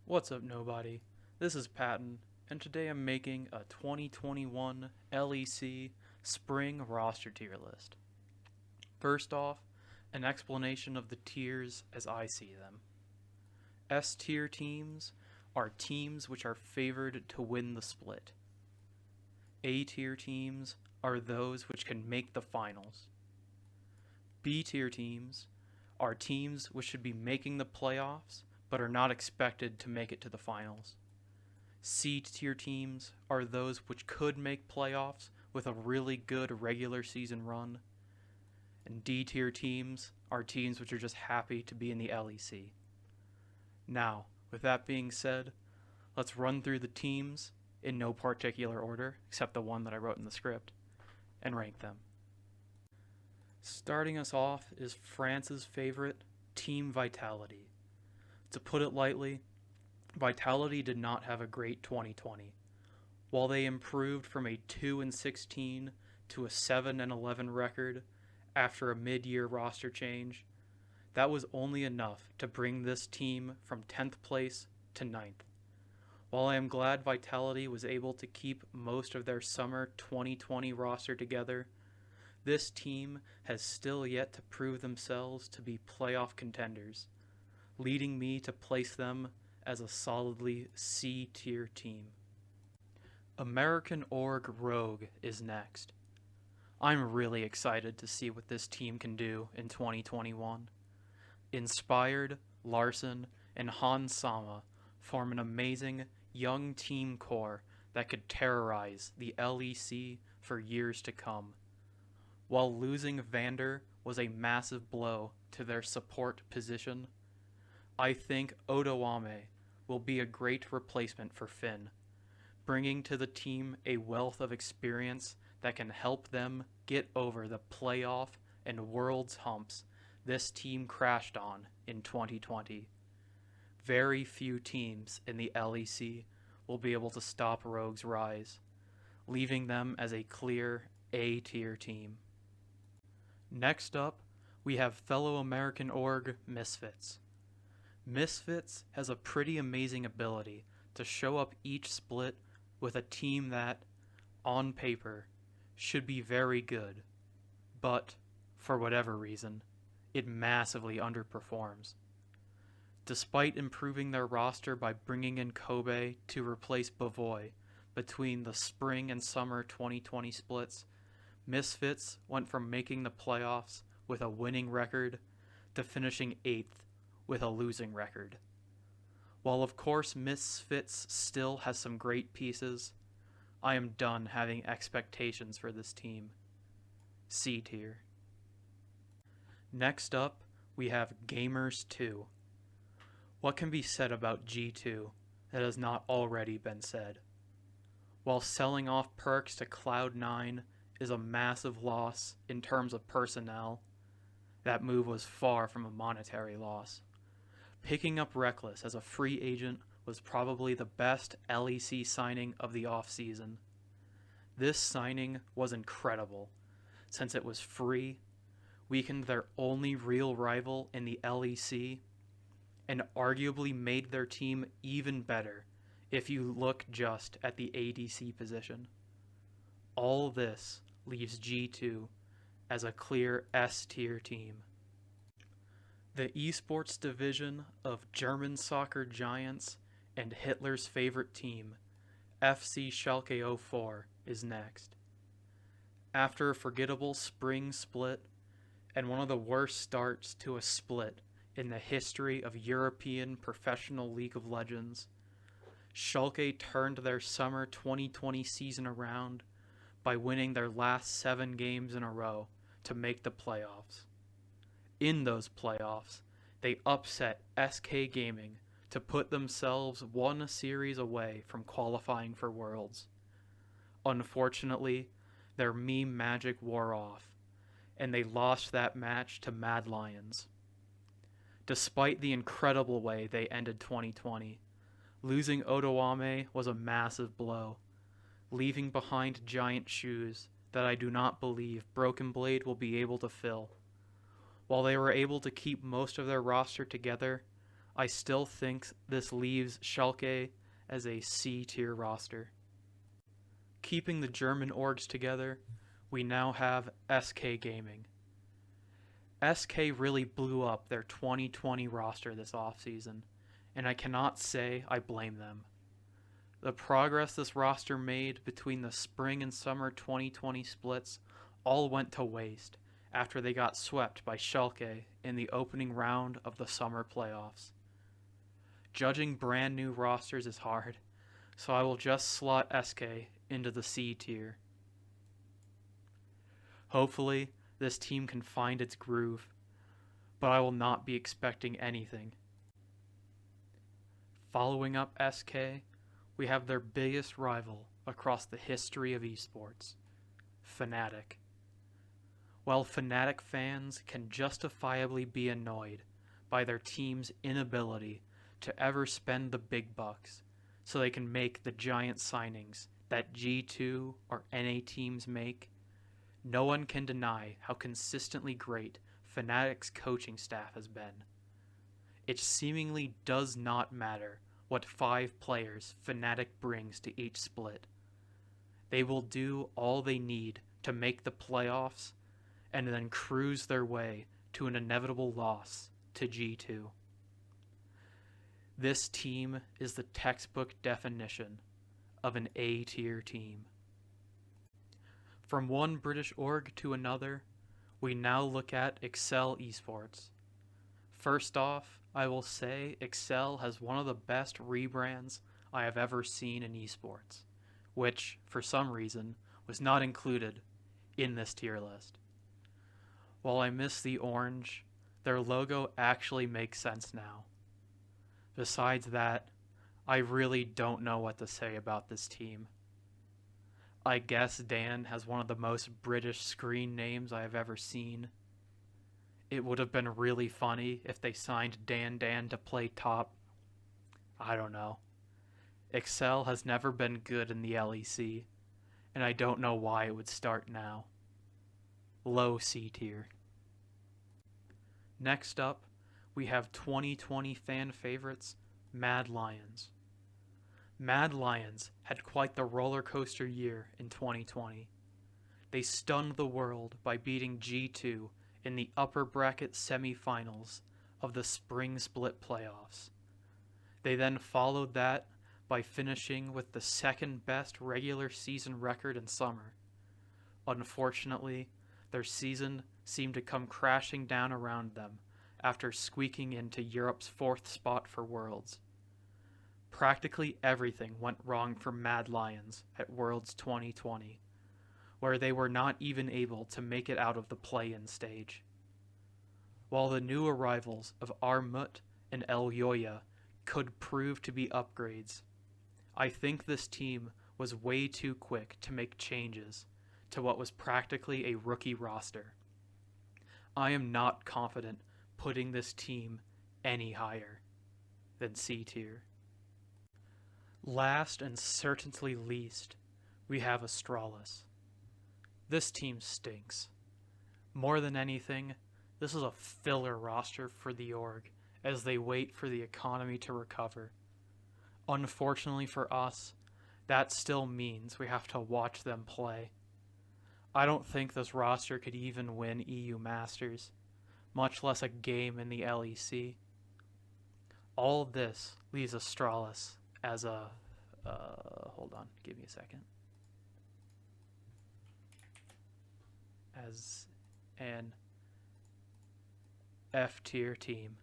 What's up, nobody? This is Patton, and today I'm making a 2021 LEC Spring roster tier list. First off, an explanation of the tiers as I see them. S tier teams are teams which are favored to win the split. A tier teams are those which can make the finals. B tier teams are teams which should be making the playoffs but are not expected to make it to the finals. C tier teams are those which could make playoffs with a really good regular season run. And D tier teams are teams which are just happy to be in the LEC. Now, with that being said, let's run through the teams in no particular order except the one that I wrote in the script and rank them. Starting us off is France's favorite, Team Vitality. To put it lightly, Vitality did not have a great 2020. While they improved from a 2-16 to a 7-11 record after a mid-year roster change, that was only enough to bring this team from 10th place to 9th. While I am glad Vitality was able to keep most of their summer 2020 roster together, this team has still yet to prove themselves to be playoff contenders, leading me to place them as a solidly C tier team. American Org Rogue is next. I'm really excited to see what this team can do in 2021. Inspired, Larson, and Han Sama form an amazing young team core that could terrorize the LEC for years to come. While losing Vander was a massive blow to their support position, I think Odoame will be a great replacement for Finn, bringing to the team a wealth of experience that can help them get over the playoff and world's humps this team crashed on in 2020. Very few teams in the LEC will be able to stop Rogue's rise, leaving them as a clear A-tier team. Next up, we have fellow American org Misfits. Misfits has a pretty amazing ability to show up each split with a team that, on paper, should be very good, but, for whatever reason, it massively underperforms. Despite improving their roster by bringing in Kobe to replace Bavoy between the spring and summer 2020 splits, Misfits went from making the playoffs with a winning record to finishing 8th with a losing record. While of course Misfits still has some great pieces, I am done having expectations for this team. C tier. Next up, we have Gamers 2. What can be said about G2 that has not already been said? While selling off perks to Cloud9 is a massive loss in terms of personnel, that move was far from a monetary loss. Picking up Reckless as a free agent was probably the best LEC signing of the offseason. This signing was incredible, since it was free, weakened their only real rival in the LEC, and arguably made their team even better if you look just at the ADC position. All this leaves G2 as a clear S-tier team. The Esports division of German soccer giants and Hitler's favorite team, FC Schalke 04, is next. After a forgettable spring split and one of the worst starts to a split in the history of European Professional League of Legends, Schalke turned their summer 2020 season around by winning their last 7 games in a row to make the playoffs. In those playoffs, they upset SK Gaming to put themselves one series away from qualifying for Worlds. Unfortunately, their meme magic wore off, and they lost that match to Mad Lions. Despite the incredible way they ended 2020, losing Odoame was a massive blow, leaving behind giant shoes that I do not believe Broken Blade will be able to fill. While they were able to keep most of their roster together, I still think this leaves Schalke as a C tier roster. Keeping the German orgs together, we now have SK Gaming. SK really blew up their 2020 roster this offseason, and I cannot say I blame them. The progress this roster made between the spring and summer 2020 splits all went to waste after they got swept by Schalke in the opening round of the summer playoffs. Judging brand new rosters is hard, so I will just slot SK into the C tier. Hopefully, this team can find its groove, but I will not be expecting anything. Following up SK, we have their biggest rival across the history of esports, Fnatic. While Fnatic fans can justifiably be annoyed by their team's inability to ever spend the big bucks so they can make the giant signings that G2 or NA teams make, no one can deny how consistently great Fnatic's coaching staff has been. It seemingly does not matter what 5 players Fnatic brings to each split. They will do all they need to make the playoffs and then cruise their way to an inevitable loss to G2. This team is the textbook definition of an A-tier team. From one British org to another, we now look at Excel Esports. First off, I will say Excel has one of the best rebrands I have ever seen in esports, which, for some reason, was not included in this tier list. While I miss the orange, their logo actually makes sense now. Besides that, I really don't know what to say about this team. I guess Dan has one of the most British screen names I have ever seen. It would have been really funny if they signed Dan to play top. I don't know. Excel has never been good in the LEC, and I don't know why it would start now. Low C tier. Next up, we have 2020 fan favorites, Mad Lions. Mad Lions had quite the roller coaster year in 2020. They stunned the world by beating G2 in the upper bracket semi-finals of the spring split playoffs. They then followed that by finishing with the second best regular season record in summer. Unfortunately, their season seemed to come crashing down around them after squeaking into Europe's 4th spot for Worlds. Practically everything went wrong for Mad Lions at Worlds 2020, where they were not even able to make it out of the play-in stage. While the new arrivals of Armut and El Yoya could prove to be upgrades, I think this team was way too quick to make changes to what was practically a rookie roster. I am not confident putting this team any higher than C tier. Last and certainly least, we have Astralis. This team stinks. More than anything, this is a filler roster for the org as they wait for the economy to recover. Unfortunately for us, that still means we have to watch them play. I don't think this roster could even win EU Masters, much less a game in the LEC. All of this leaves Astralis as a... hold on, give me a second. As an F-tier team.